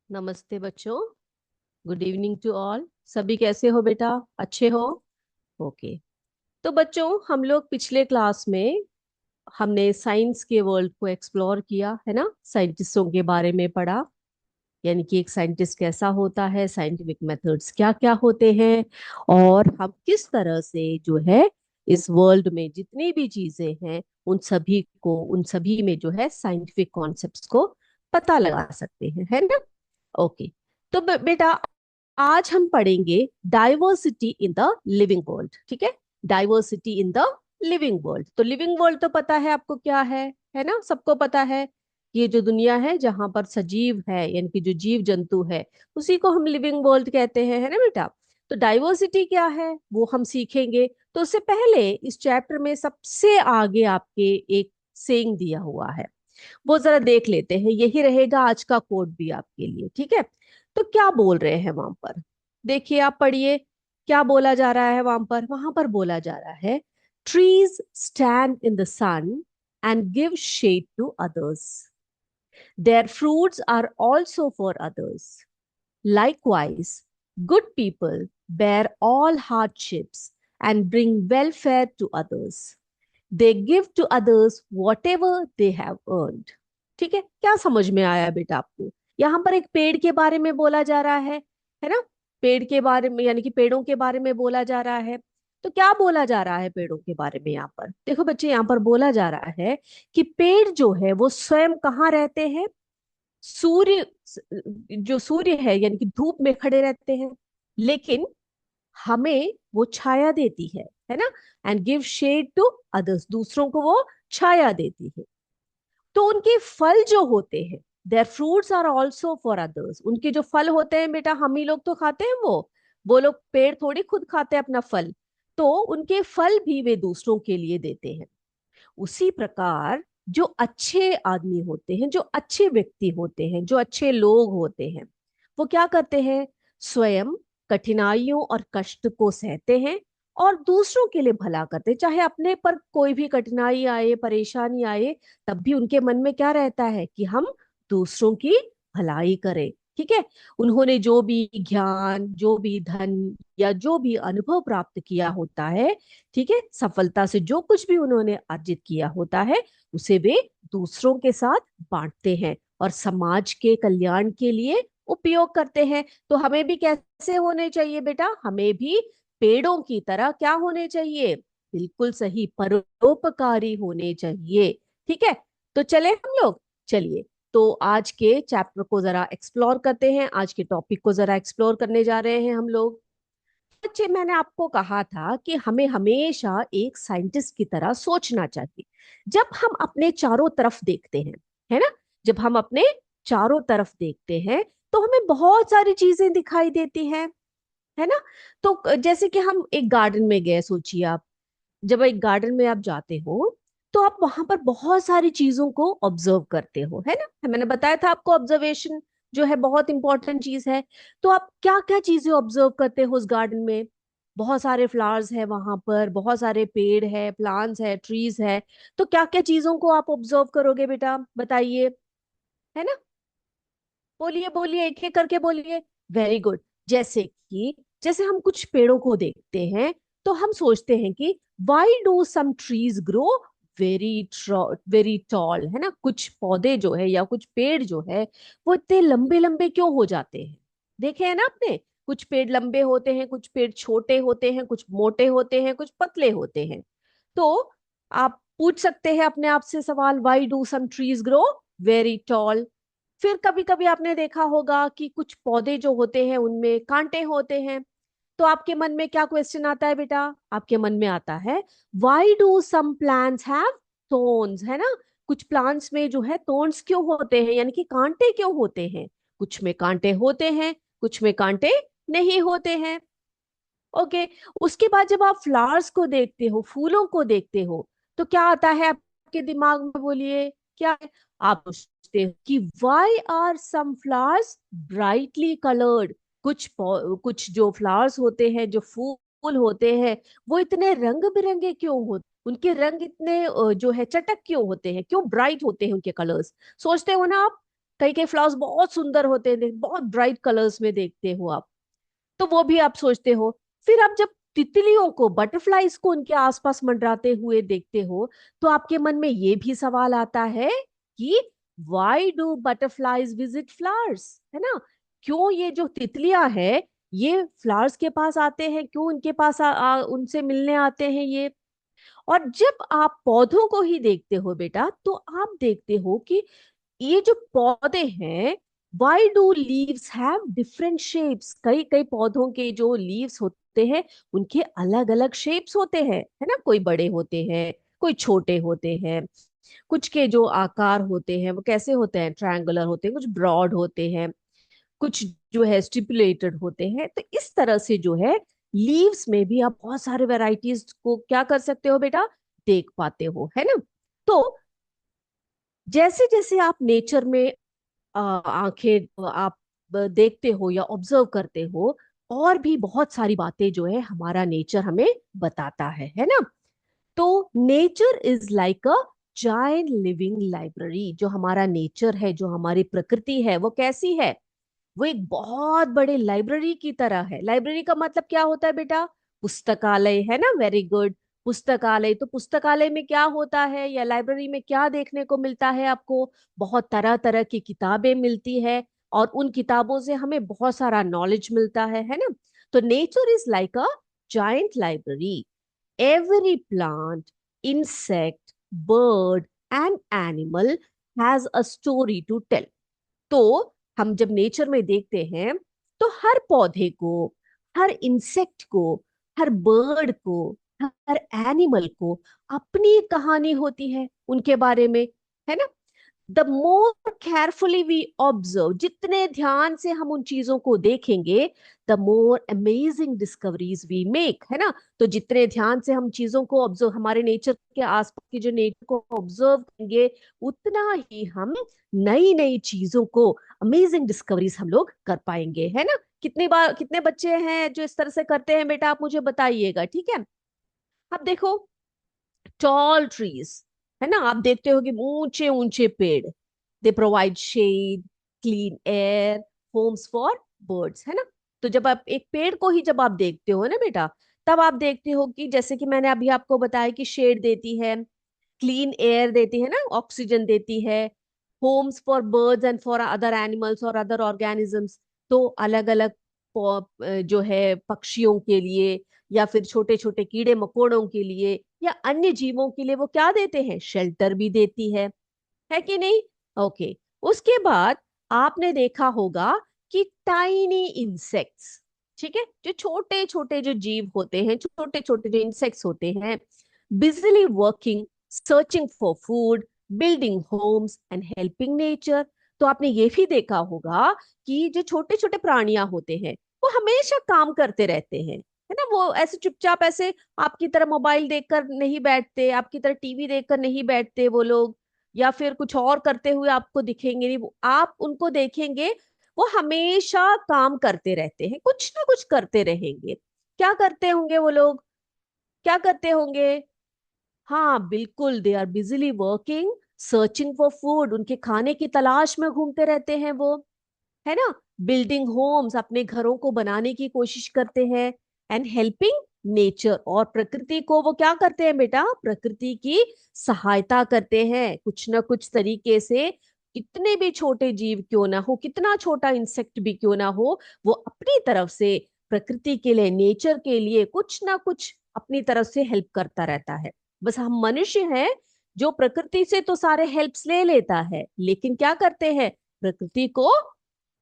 नमस्ते बच्चों। Good evening to all. सभी कैसे हो बेटा? अच्छे हो? ओके। तो बच्चों, हम लोग पिछले क्लास में हमने साइंस के वर्ल्ड को एक्सप्लोर किया है ना, साइंटिस्टों के बारे में पढ़ा। यानी कि एक साइंटिस्ट कैसा होता है, साइंटिफिक मेथड्स क्या क्या होते हैं, और हम किस तरह से जो है इस वर्ल्ड में जितनी भी चीजें हैं उन सभी में जो है साइंटिफिक कॉन्सेप्ट्स को पता लगा सकते हैं, है ना। ओके। तो बेटा, आज हम पढ़ेंगे diversity in the living world. ठीक है, diversity in the living world. तो लिविंग वर्ल्ड तो पता है आपको क्या है ना, सबको पता है। ये जो दुनिया है जहां पर सजीव है, यानी कि जो जीव जंतु है, उसी को हम लिविंग वर्ल्ड कहते हैं, है ना बेटा। तो डाइवर्सिटी क्या है वो हम सीखेंगे। तो उससे पहले इस चैप्टर में सबसे आगे आपके एक सेइंग दिया हुआ है, वो जरा देख लेते हैं। यही रहेगा आज का कोड भी आपके लिए, ठीक है। तो क्या बोल रहे हैं वहां पर? देखिए, आप पढ़िए। क्या बोला जा रहा है वहां पर बोला जा रहा है, trees stand in the sun and give shade to others, their fruits are also for others, likewise good people bear all hardships and bring welfare to others, they give to others whatever they have earned। ठीक है, क्या समझ में आया बेटा आपको? यहाँ पर एक पेड़ के बारे में बोला जा रहा है ना। पेड़ के बारे में, यानी कि पेड़ों के बारे में बोला जा रहा है। तो क्या बोला जा रहा है पेड़ों के बारे में? यहाँ पर देखो बच्चे, यहाँ पर बोला जा रहा है कि पेड़ जो है वो स्वयं कहाँ रहते हैं? सूर्य, जो सूर्य है यानी कि धूप में खड़े रहते हैं, लेकिन हमें वो छाया देती है ना। And give shade to others, दूसरों को वो छाया देती है। तो उनके फल जो होते हैं, their fruits are also for others, उनके जो फल होते हैं बेटा, हम ही लोग तो खाते हैं वो लोग पेड़ थोड़ी खुद खाते हैं अपना फल। तो उनके फल भी वे दूसरों के लिए देते हैं। उसी प्रकार जो अच्छे आदमी होते हैं, जो अच्छे व्यक्ति होते हैं, जो अच्छे लोग होते हैं, वो क्या करते हैं? स्वयं कठिनाइयों और कष्ट को सहते हैं और दूसरों के लिए भला करते हैं। चाहे अपने पर कोई भी कठिनाई आए, परेशानी आए, तब भी उनके मन में क्या रहता है कि हम दूसरों की भलाई करें। ठीक है। उन्होंने जो भी ज्ञान, जो भी धन या जो भी अनुभव प्राप्त किया होता है, ठीक है, सफलता से जो कुछ भी उन्होंने अर्जित किया होता है, उसे वे दूसरों के साथ बांटते हैं और समाज के कल्याण के लिए उपयोग करते हैं। तो हमें भी कैसे होने चाहिए बेटा? हमें भी पेड़ों की तरह क्या होने चाहिए? बिल्कुल सही, परोपकारी होने चाहिए। ठीक है। तो चले हम लोग, चलिए। तो आज के चैप्टर को जरा एक्सप्लोर करते हैं, आज के टॉपिक को जरा एक्सप्लोर करने जा रहे हैं हम लोग। बच्चे, मैंने आपको कहा था कि हमें हमेशा एक साइंटिस्ट की तरह सोचना चाहिए। जब हम अपने चारों तरफ देखते हैं, है ना, जब हम अपने चारों तरफ देखते हैं तो हमें बहुत सारी चीजें दिखाई देती हैं, है ना। तो जैसे कि हम एक गार्डन में गए, सोचिए आप, जब एक गार्डन में आप जाते हो तो आप वहां पर बहुत सारी चीजों को ऑब्जर्व करते हो, है ना। मैंने बताया था आपको, ऑब्जर्वेशन जो है बहुत इंपॉर्टेंट चीज है। तो आप क्या क्या चीजें ऑब्जर्व करते हो उस गार्डन में? बहुत सारे फ्लावर्स है वहां पर, बहुत सारे पेड़ है, प्लांट्स है, ट्रीज है। तो क्या क्या चीजों को आप ऑब्जर्व करोगे बेटा, बताइए, है ना। बोलिए बोलिए, एक एक करके बोलिए। Very good. जैसे हम कुछ पेड़ों को देखते हैं तो हम सोचते हैं कि why do some trees grow very very tall, है ना। कुछ पौधे जो है या कुछ पेड़ जो है वो इतने लंबे लंबे क्यों हो जाते हैं? देखे है ना आपने, कुछ पेड़ लंबे होते हैं, कुछ पेड़ छोटे होते हैं, कुछ मोटे होते हैं, कुछ पतले होते हैं। तो आप पूछ सकते हैं अपने आप से सवाल, why do some trees grow very tall. फिर कभी कभी आपने देखा होगा कि कुछ पौधे जो होते हैं उनमें कांटे होते हैं। तो आपके मन में क्या क्वेश्चन आता है बेटा? आपके मन में आता है, why do some plants have thorns, है ना। कुछ प्लांट्स में जो है थॉर्न्स क्यों होते हैं, यानी कि कांटे क्यों होते हैं? कुछ में कांटे होते हैं, कुछ में कांटे नहीं होते हैं। ओके। उसके बाद जब आप फ्लावर्स को देखते हो, फूलों को देखते हो, तो क्या आता है आपके दिमाग में? बोलिए, क्या है? आप सोचते हो कि why are some flowers brightly coloured, कुछ जो फ्लावर्स होते हैं, जो फूल होते हैं, वो इतने रंग बिरंगे क्यों होते? उनके रंग इतने जो है चटक क्यों होते हैं, क्यों ब्राइट होते हैं उनके कलर्स? सोचते हो ना आप? कई कई फ्लावर्स बहुत सुंदर होते हैं, बहुत ब्राइट कलर्स में देखते हो आप, तो वो भी आप सोचते हो। फिर आप जब तितलियों को, बटरफ्लाईज को उनके आसपास मंडराते हुए देखते हो, तो आपके मन में ये भी सवाल आता है कि why do butterflies visit flowers, है ना? क्यों ये जो तितलियां हैं ये फ्लावर्स के पास आते हैं, क्यों उनके पास उनसे मिलने आते हैं ये? और जब आप पौधों को ही देखते हो बेटा, तो आप देखते हो कि ये जो पौधे हैं, why do leaves have different shapes? कई कई पौधों के जो लीव्स होते हैं उनके अलग अलग शेप्स होते हैं, है ना? कोई बड़े होते हैं, कोई छोटे होते हैं, कुछ के जो आकार होते हैं वो कैसे होते हैं, ट्रायंगुलर होते हैं, कुछ ब्रॉड होते हैं, कुछ जो है स्टिपुलेटेड होते हैं। तो इस तरह से जो है लीव्स में भी आप बहुत सारे वैरायटीज को क्या कर सकते हो बेटा, देख पाते हो, है ना? तो जैसे जैसे आप नेचर में आंखें आप देखते हो या ऑब्जर्व करते हो, और भी बहुत सारी बातें जो है हमारा नेचर हमें बताता है ना? तो nature is like a giant living library. जो हमारा नेचर है, जो हमारी प्रकृति है, वो कैसी है? वो एक बहुत बड़े लाइब्रेरी की तरह है। लाइब्रेरी का मतलब क्या होता है बेटा? पुस्तकालय, है ना? Very good. पुस्तकालय, तो पुस्तकालय में क्या होता है, या लाइब्रेरी में क्या देखने को मिलता है आपको? बहुत तरह तरह की किताबें मिलती है, और उन किताबों से हमें बहुत सारा नॉलेज मिलता है ना? तो nature is like a giant library. Every plant, insect, bird and animal has a story to tell. तो हम जब नेचर में देखते हैं, तो हर पौधे को, हर इंसेक्ट को, हर बर्ड को, हर एनिमल को अपनी एक कहानी होती है उनके बारे में, है ना? The more carefully we observe, जितने ध्यान से हम उन चीजों को देखेंगे, the more amazing discoveries we make, है ना? तो जितने ध्यान से हम चीजों को ऑब्जर्व, हमारे नेचर के आसपास की जो नेचर को ऑब्जर्व करेंगे, उतना ही हम नई नई चीजों को, अमेजिंग डिस्कवरीज हम लोग कर पाएंगे, है ना? कितनी बार, कितने बच्चे हैं जो इस तरह से करते हैं बेटा, आप मुझे बताइएगा, ठीक है? अब देखो, टॉल ट्रीज, है ना? आप देखते हो कि ऊंचे ऊंचे पेड़, they provide shade, clean air, homes for birds, है ना? तो जब आप एक पेड़ को ही जब आप देखते हो ना बेटा, तब आप देखते हो कि जैसे कि मैंने अभी आपको बताया कि शेड देती है, क्लीन एयर देती है ना, ऑक्सीजन देती है, Holmes for birds and for other animals और अदर ऑर्गेनिजम्स। तो अलग अलग जो है पक्षियों के लिए, या फिर छोटे छोटे कीड़े मकोड़ों के लिए, या अन्य जीवों के लिए वो क्या देते हैं, शेल्टर भी देती है कि नहीं? ओके। उसके बाद आपने देखा होगा कि टाइनी इंसेक्ट्स, ठीक है, जो छोटे छोटे जो जीव होते हैं, छोटे छोटे जो इंसेक्ट्स होते हैं, बिजली working, searching for food, building homes and helping nature. तो आपने ये भी देखा होगा कि जो छोटे छोटे प्राणियां होते हैं वो हमेशा काम करते रहते हैं, है ना? वो ऐसे चुपचाप ऐसे आपकी तरह मोबाइल देखकर नहीं बैठते, आपकी तरह टीवी देखकर नहीं बैठते वो लोग, या फिर कुछ और करते हुए आपको दिखेंगे नहीं। आप उनको देखेंगे, वो हमेशा काम करते रहते हैं, कुछ ना कुछ करते रहेंगे। क्या करते होंगे वो लोग? क्या करते होंगे? हाँ बिल्कुल, they are busily working, searching for food, उनके खाने की तलाश में घूमते रहते हैं वो, है ना? बिल्डिंग होम्स, अपने घरों को बनाने की कोशिश करते हैं, एंड हेल्पिंग नेचर, और प्रकृति को वो क्या करते हैं बेटा, प्रकृति की सहायता करते हैं कुछ ना कुछ तरीके से। कितने भी छोटे जीव क्यों ना हो, कितना छोटा इंसेक्ट भी क्यों ना हो, वो अपनी तरफ से प्रकृति के लिए, नेचर के लिए कुछ ना कुछ अपनी तरफ से हेल्प करता रहता है। बस हम मनुष्य हैं जो प्रकृति से तो सारे हेल्प्स ले लेता है, लेकिन क्या करते हैं, प्रकृति को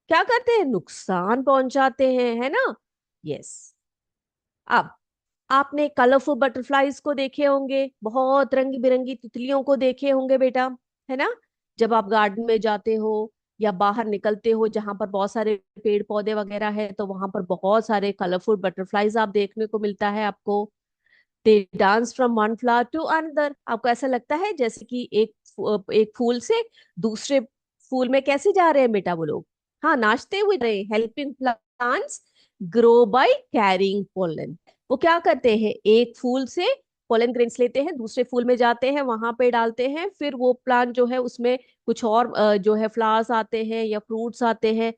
क्या करते हैं, नुकसान पहुंचाते हैं, है ना? यस। अब आपने कलरफुल बटरफ्लाईज को देखे होंगे, बहुत रंग बिरंगी तितलियों को देखे होंगे बेटा, है ना? जब आप गार्डन में जाते हो या बाहर निकलते हो जहां पर बहुत सारे पेड़ पौधे वगैरह है, तो वहां पर बहुत सारे कलरफुल बटरफ्लाईज आप देखने को मिलता है आपको। They dance from one flower to another. आपको ऐसा लगता है जैसे कि एक फूल से दूसरे फूल में कैसे जा रहे हैं बेटा वो लोग? हाँ, नाचते हुए रहे। Helping plants grow by carrying pollen. वो क्या करते हैं, एक फूल से पोलन ग्रेन्स लेते हैं, दूसरे फूल में जाते हैं, वहां पे डालते हैं, फिर वो प्लांट जो है उसमें कुछ और जो है फ्लावर्स आते हैं या फ्रूट्स आते हैं।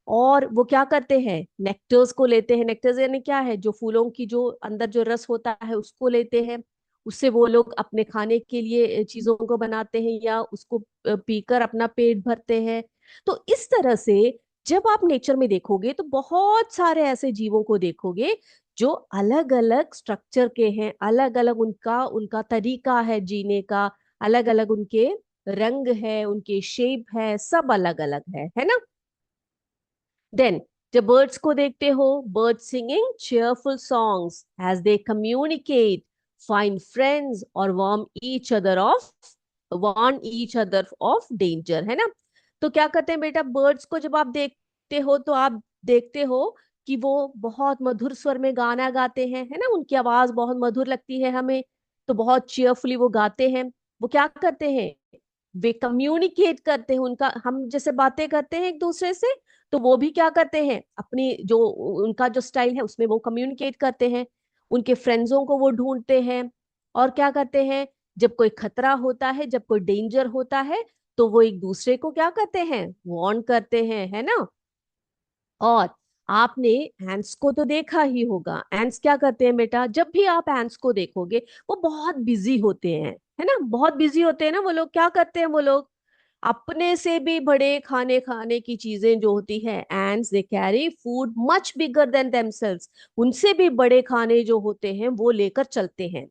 और वो क्या करते हैं, नेक्टर्स को लेते हैं। नेक्टर्स यानी क्या है, जो फूलों की जो अंदर जो रस होता है उसको लेते हैं। उससे वो लोग अपने खाने के लिए चीजों को बनाते हैं या उसको पीकर अपना पेट भरते हैं। तो इस तरह से जब आप नेचर में देखोगे तो बहुत सारे ऐसे जीवों को देखोगे जो अलग अलग स्ट्रक्चर के हैं, अलग अलग उनका उनका तरीका है जीने का, अलग अलग उनके रंग है, उनके शेप है, सब अलग अलग है ना। देन जब बर्ड्स को देखते हो, bird singing cheerful songs as they communicate, find friends और warn each other of danger, है ना। तो क्या करते हैं बेटा, बर्ड्स को जब आप देखते हो तो आप देखते हो कि वो बहुत मधुर स्वर में गाना गाते हैं, है ना, उनकी आवाज बहुत मधुर लगती है हमें। तो बहुत चीयरफुली वो गाते हैं। वो क्या करते हैं, वे कम्युनिकेट करते हैं, उनका हम जैसे बातें करते हैं एक दूसरे से, तो वो भी क्या करते हैं, अपनी जो उनका जो स्टाइल है उसमें वो कम्युनिकेट करते हैं। उनके फ्रेंड्सों को वो ढूंढते हैं। और क्या करते हैं, जब कोई खतरा होता है, जब कोई डेंजर होता है, तो वो एक दूसरे को क्या करते हैं, वार्न करते हैं, है ना। और आपने एंट्स को तो देखा ही होगा, एंट्स क्या करते हैं बेटा, जब भी आप एंट्स को देखोगे वो बहुत बिजी होते हैं, है ना, बहुत बिजी होते हैं ना वो लोग। क्या करते हैं वो लोग, अपने से भी बड़े खाने खाने की चीजें जो होती है, ends they carry food much bigger than themselves, उनसे भी बड़े खाने जो होते हैं वो लेकर चलते हैं।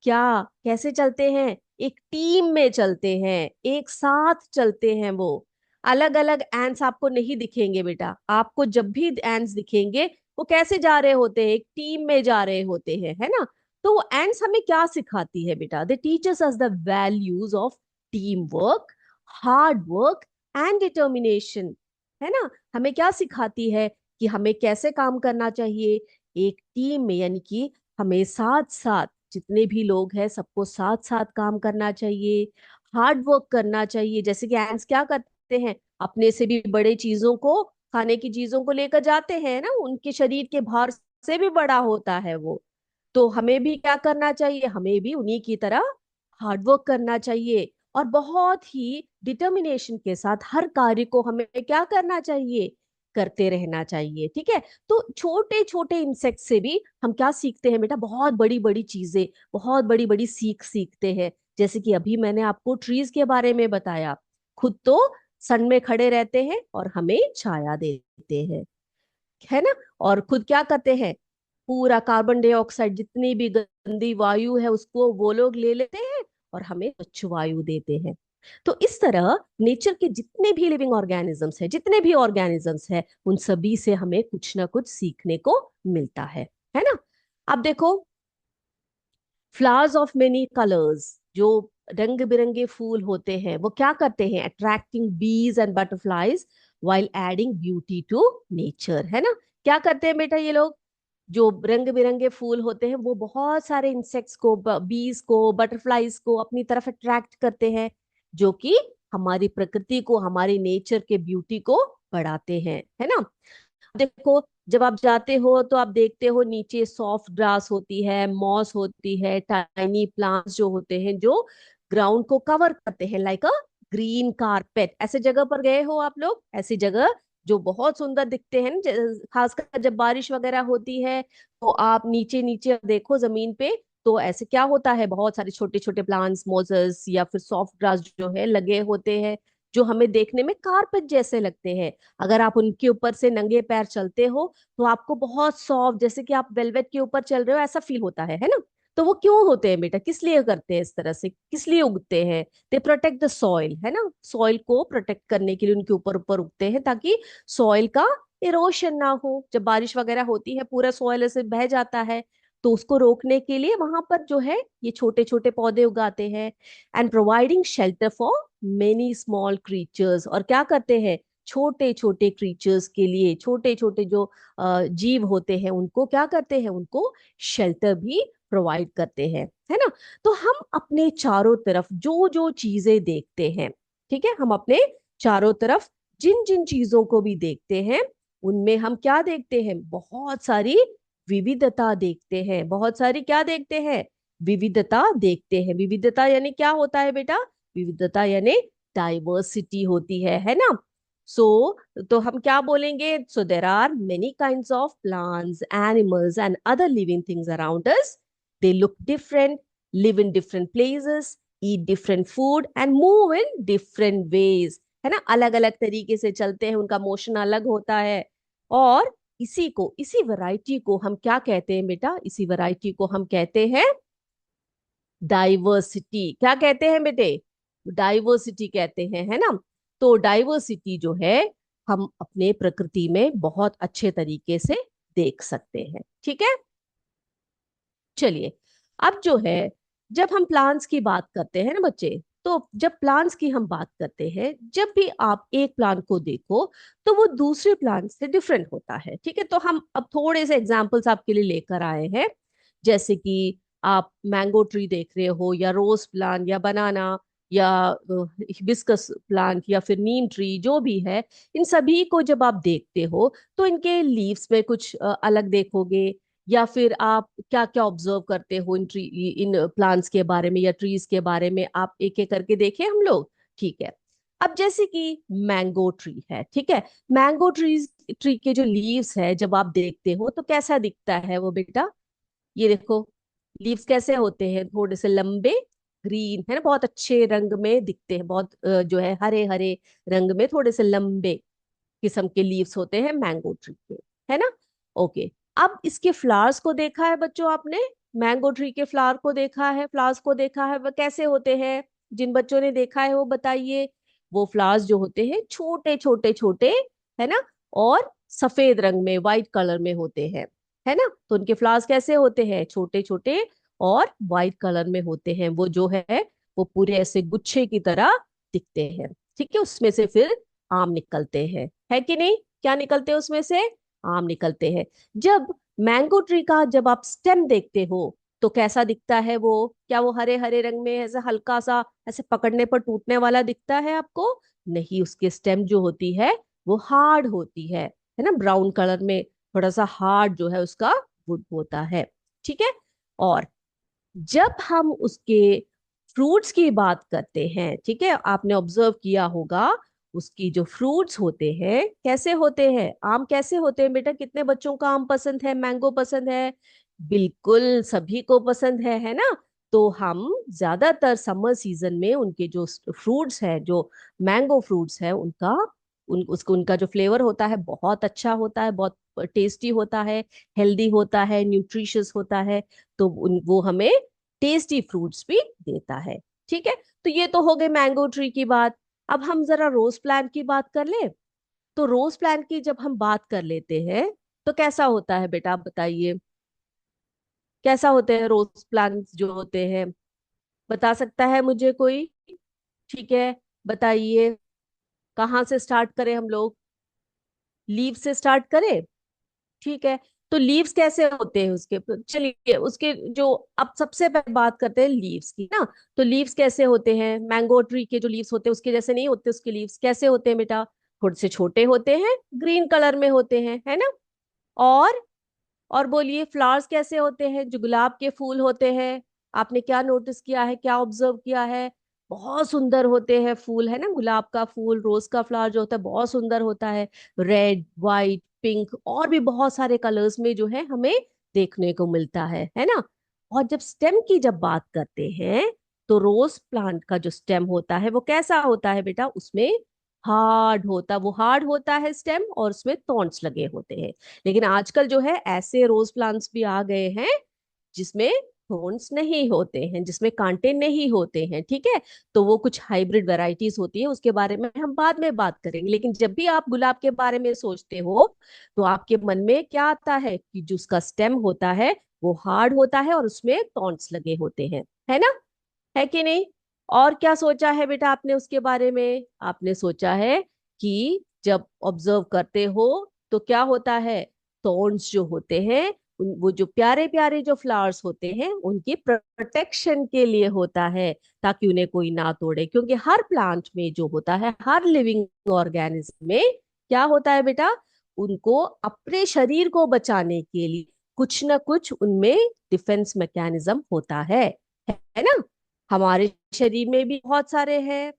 क्या, कैसे चलते हैं, एक टीम में चलते हैं, एक साथ चलते हैं वो। अलग अलग एंड्स आपको नहीं दिखेंगे बेटा, आपको जब भी एंड्स दिखेंगे वो कैसे जा रहे होते हैं, एक टीम में जा रहे होते हैं, है ना। तो वो एंड्स हमें क्या सिखाती है बेटा, they teachers us the values of team work, hard work and determination, है ना। हमें क्या सिखाती है कि हमें कैसे काम करना चाहिए एक टीम में, यानी कि हमें साथ साथ जितने भी लोग हैं सबको साथ साथ काम करना चाहिए, हार्ड वर्क करना चाहिए। जैसे कि एंड्स क्या करते हैं, अपने से भी बड़े चीजों को, खाने की चीजों को लेकर जाते हैं ना, उनके शरीर के भार से भी बड़ा होता है वो। तो हमें भी क्या करना चाहिए, हमें भी उन्हीं की तरह हार्ड वर्क करना चाहिए और बहुत ही डिटर्मिनेशन के साथ हर कार्य को हमें क्या करना चाहिए, करते रहना चाहिए, ठीक है। तो छोटे छोटे इंसेक्ट से भी हम क्या सीखते हैं बेटा, बहुत बड़ी बड़ी चीजें, बहुत बड़ी बड़ी सीख सीखते हैं। जैसे कि अभी मैंने आपको ट्रीज के बारे में बताया, खुद तो सन में खड़े रहते हैं और हमें छाया देते हैं, है ना। और खुद क्या करते हैं, पूरा कार्बन डाइऑक्साइड जितनी भी गंदी वायु है उसको वो लोग ले लेते हैं और हमें स्वच्छ वायु देते हैं। तो इस तरह नेचर के जितने भी लिविंग ऑर्गेनिजम्स हैं, जितने भी ऑर्गेनिजम्स हैं, उन सभी से हमें कुछ ना कुछ सीखने को मिलता है ना। अब देखो, फ्लावर्स ऑफ मेनी कलर्स, जो रंग बिरंगे फूल होते हैं, वो क्या करते हैं, attracting bees and butterflies while adding beauty to nature, है ना। क्या करते हैं बेटा ये लोग, जो रंग बिरंगे फूल होते हैं वो बहुत सारे इंसेक्ट्स को, बीज को, बटरफ्लाईज को अपनी तरफ अट्रैक्ट करते हैं, जो कि हमारी प्रकृति को, हमारी नेचर के ब्यूटी को बढ़ाते हैं, है ना। देखो, जब आप जाते हो तो आप देखते हो नीचे सॉफ्ट ग्रास होती है, मॉस होती है, टाइनी प्लांट्स जो होते हैं जो ग्राउंड को कवर करते हैं लाइक अ ग्रीन कारपेट। ऐसे जगह पर गए हो आप लोग, ऐसी जगह जो बहुत सुंदर दिखते हैं, खासकर जब बारिश वगैरह होती है तो आप नीचे नीचे देखो जमीन पे, तो ऐसे क्या होता है, बहुत सारे छोटे छोटे प्लांट्स, मोजेस या फिर सॉफ्ट ग्रास जो है लगे होते हैं, जो हमें देखने में कारपेट जैसे लगते हैं। अगर आप उनके ऊपर से नंगे पैर चलते हो तो आपको बहुत सॉफ्ट, जैसे कि आप वेलवेट के ऊपर चल रहे हो ऐसा फील होता है ना। तो वो क्यों होते हैं बेटा, किस लिए करते हैं इस तरह से, किस लिए उगते हैं, दे प्रोटेक्ट द सॉइल, है ना। सॉइल को प्रोटेक्ट करने के लिए उनके ऊपर ऊपर उगते हैं, ताकि सॉइल का इरोशन ना हो। जब बारिश वगैरह होती है पूरा सॉइल ऐसे बह जाता है, तो उसको रोकने के लिए वहां पर जो है ये छोटे छोटे पौधे उगाते हैं। And providing shelter for many small creatures, और क्या करते हैं, छोटे छोटे क्रीचर्स के लिए, छोटे छोटे जो जीव होते हैं उनको क्या करते हैं, उनको शेल्टर भी प्रोवाइड करते हैं, है ना। तो हम अपने चारों तरफ जो जो चीजें देखते हैं, ठीक है, हम अपने चारों तरफ जिन जिन चीजों को भी देखते हैं, उनमें हम क्या देखते हैं, बहुत सारी विविधता देखते हैं, बहुत सारी क्या देखते हैं, विविधता देखते हैं। विविधता यानी क्या होता है बेटा? विविधता यानी डाइवर्सिटी होती है ना? सो तो हम क्या बोलेंगे? So there are many kinds of plants, animals and other living things around us. They look different, live in different places, eat different food and move in different ways, है ना? अलग अलग तरीके से चलते हैं, उनका मोशन अलग होता है। और इसी वैरायटी को हम क्या कहते हैं बेटा? इसी वैरायटी को हम कहते हैं डाइवर्सिटी। क्या कहते हैं बेटे? डाइवर्सिटी कहते हैं, है ना? तो डाइवर्सिटी जो है हम अपने प्रकृति में बहुत अच्छे तरीके से देख सकते हैं। ठीक है, चलिए। अब जो है, जब हम प्लांट्स की बात करते हैं ना बच्चे, तो जब प्लांट्स की हम बात करते हैं, जब भी आप एक प्लांट को देखो तो वो दूसरे प्लांट से डिफरेंट होता है। ठीक है, तो हम अब थोड़े से एग्जांपल्स आपके लिए लेकर आए हैं। जैसे कि आप मैंगो ट्री देख रहे हो, या रोज प्लांट, या बनाना, या हिबिस्कस प्लांट, या फिर नीम ट्री, जो भी है, इन सभी को जब आप देखते हो तो इनके लीव्स में कुछ अलग देखोगे। या फिर आप क्या क्या ऑब्जर्व करते हो इन प्लांट्स के बारे में या ट्रीज के बारे में, आप एक एक करके देखें हम लोग। ठीक है, अब जैसे कि मैंगो ट्री है, ठीक है। मैंगो ट्री के जो लीव्स है जब आप देखते हो तो कैसा दिखता है वो बेटा? ये देखो, लीव्स कैसे होते हैं? थोड़े से लंबे, ग्रीन, है ना? बहुत अच्छे रंग में दिखते हैं, बहुत जो है हरे हरे रंग में, थोड़े से लंबे किस्म के लीव्स होते हैं मैंगो ट्री के, है ना? ओके। अब इसके फ्लावर्स को देखा है बच्चों आपने? मैंगो ट्री के फ्लावर को देखा है, फ्लावर्स को देखा है, वो कैसे होते हैं? जिन बच्चों ने देखा है वो बताइए। वो फ्लावर्स जो होते हैं छोटे छोटे छोटे, है ना? और सफेद रंग में, व्हाइट कलर में होते हैं, है ना? तो उनके फ्लावर्स कैसे होते हैं? छोटे छोटे और व्हाइट कलर में होते हैं। वो जो है वो पूरे ऐसे गुच्छे की तरह दिखते हैं। ठीक है, उसमें से फिर आम निकलते हैं, है कि नहीं? क्या निकलते हैं उसमें से? आम निकलते हैं। जब मैंगो ट्री का जब आप स्टेम देखते हो तो कैसा दिखता है वो? क्या वो हरे हरे रंग में ऐसे हल्का सा ऐसे पकड़ने पर टूटने वाला दिखता है आपको? नहीं, उसकी स्टेम जो होती है वो हार्ड होती है ना? ब्राउन कलर में, थोड़ा सा हार्ड जो है उसका वुड होता है। ठीक है। और जब हम उसके फ्रूट्स की बात करते हैं, ठीक है, आपने ऑब्जर्व किया होगा उसकी जो फ्रूट्स होते हैं कैसे होते हैं? आम कैसे होते हैं बेटा? कितने बच्चों को आम पसंद है, मैंगो पसंद है? बिल्कुल सभी को पसंद है ना? तो हम ज्यादातर समर सीजन में उनके जो फ्रूट्स है, जो मैंगो फ्रूट्स है, उनका जो फ्लेवर होता है बहुत अच्छा होता है, बहुत टेस्टी होता है, हेल्दी होता है, न्यूट्रिशियस होता है। तो वो हमें टेस्टी फ्रूट्स भी देता है। ठीक है, तो ये तो हो गई मैंगो ट्री की बात। अब हम जरा रोज प्लांट की बात कर ले। तो रोज प्लांट की जब हम बात कर लेते हैं तो कैसा होता है बेटा? आप बताइए, कैसा होते हैं रोज प्लांट्स जो होते हैं? बता सकता है मुझे कोई? ठीक है, बताइए। कहाँ से स्टार्ट करें हम लोग? लीव से स्टार्ट करें? ठीक है। तो लीव्स कैसे होते हैं उसके? चलिए उसके जो, अब सबसे पहले बात करते हैं लीव्स की ना। तो लीव्स कैसे होते हैं? मैंगो ट्री के जो लीव्स होते हैं उसके जैसे नहीं होते। उसके लीव्स कैसे होते हैं बेटा? थोड़े से छोटे होते हैं, ग्रीन कलर में होते हैं, है ना? और और बोलिए, फ्लावर्स कैसे होते हैं? जो गुलाब के फूल होते हैं, आपने क्या नोटिस किया है, क्या ऑब्जर्व किया है? बहुत सुंदर होते हैं फूल, है ना? गुलाब का फूल, रोज का फ्लावर जो होता है बहुत सुंदर होता है। रेड, वाइट, पिंक और भी बहुत सारे कलर्स में जो है हमें देखने को मिलता है ना? और जब स्टेम की जब बात करते हैं तो रोज प्लांट का जो स्टेम होता है वो कैसा होता है बेटा? उसमें हार्ड होता है स्टेम, और उसमें थॉर्न्स लगे होते हैं। लेकिन आजकल जो है ऐसे रोज प्लांट्स भी आ गए हैं जिसमें थोर्न्स नहीं होते हैं, जिसमें कांटे नहीं होते हैं। ठीक है, तो वो कुछ हाइब्रिड वैरायटीज होती है, उसके बारे में हम बाद में बात करेंगे। लेकिन जब भी आप गुलाब के बारे में सोचते हो तो आपके मन में क्या आता है? कि जो उसका स्टेम होता है वो हार्ड होता है और उसमें थॉर्न्स लगे होते हैं, है ना? है कि नहीं? और क्या सोचा है बेटा आपने उसके बारे में? आपने सोचा है कि जब ऑब्जर्व करते हो तो क्या होता है? थॉर्न्स जो होते हैं, वो जो प्यारे प्यारे जो फ्लावर्स होते हैं उनकी प्रोटेक्शन के लिए होता है, ताकि उन्हें कोई ना तोड़े। क्योंकि हर प्लांट में जो होता है, हर लिविंग ऑर्गेनिज्म में क्या होता है बेटा? उनको अपने शरीर को बचाने के लिए कुछ ना कुछ उनमें डिफेंस मैकेनिज्म होता है ना। हमारे शरीर में भी बहुत सारे हैं,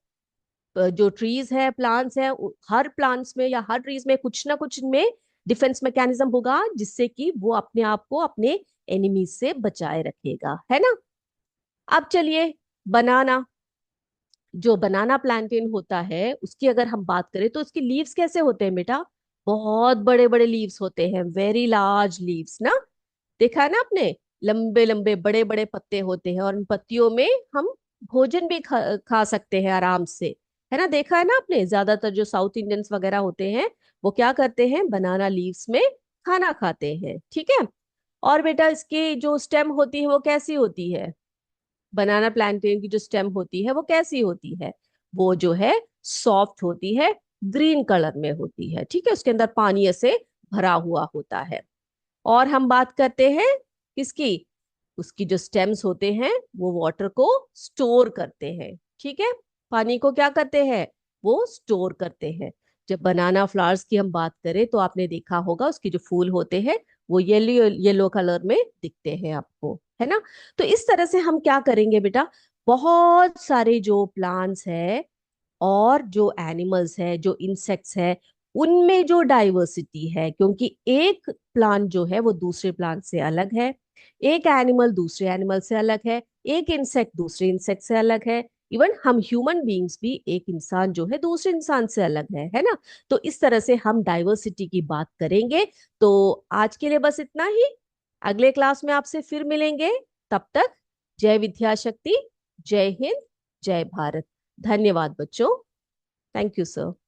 जो ट्रीज है, प्लांट्स है, हर प्लांट्स में या हर ट्रीज में कुछ ना कुछ इनमें डिफेंस मैकेनिज्म होगा, जिससे कि वो अपने आप को अपने एनिमी से बचाए रखेगा, है ना। अब चलिए, बनाना, जो बनाना प्लांटेन होता है उसकी अगर हम बात करें तो उसकी लीव्स कैसे होते हैं बेटा? बहुत बड़े बड़े लीव्स होते हैं, वेरी लार्ज लीव्स ना। देखा है ना आपने, लंबे लंबे बड़े बड़े पत्ते होते हैं, और इन पत्तियों में हम भोजन भी खा सकते हैं आराम से, है ना। देखा है ना आपने, ज्यादातर जो साउथ इंडियंस वगैरह होते हैं वो क्या करते हैं, बनाना लीव्स में खाना खाते हैं, ठीक है। और बेटा इसकी जो स्टेम होती है वो कैसी होती है? बनाना प्लांटेन की जो स्टेम होती है वो कैसी होती है? वो जो है सॉफ्ट होती है, ग्रीन कलर में होती है, ठीक है। उसके अंदर पानी ऐसे भरा हुआ होता है। और हम बात करते हैं किसकी? उसकी जो स्टेम्स होते हैं वो वाटर को स्टोर करते हैं, ठीक है। पानी को क्या करते हैं? वो स्टोर करते हैं। जब बनाना फ्लावर्स की हम बात करें तो आपने देखा होगा उसके जो फूल होते हैं वो येलो येलो कलर में दिखते हैं आपको, है ना। तो इस तरह से हम क्या करेंगे बेटा, बहुत सारे जो प्लांट्स है और जो एनिमल्स है, जो इंसेक्ट्स है, उनमें जो डाइवर्सिटी है, क्योंकि एक प्लांट जो है वो दूसरे प्लांट से अलग है, एक एनिमल दूसरे एनिमल से अलग है, एक इंसेक्ट दूसरे इंसेक्ट से अलग है, इवन हम ह्यूमन बीइंग्स भी, एक इंसान जो है दूसरे इंसान से अलग है ना। तो इस तरह से हम डाइवर्सिटी की बात करेंगे। तो आज के लिए बस इतना ही। अगले क्लास में आपसे फिर मिलेंगे। तब तक जय विद्या शक्ति, जय हिंद, जय भारत। धन्यवाद बच्चों। Thank you sir.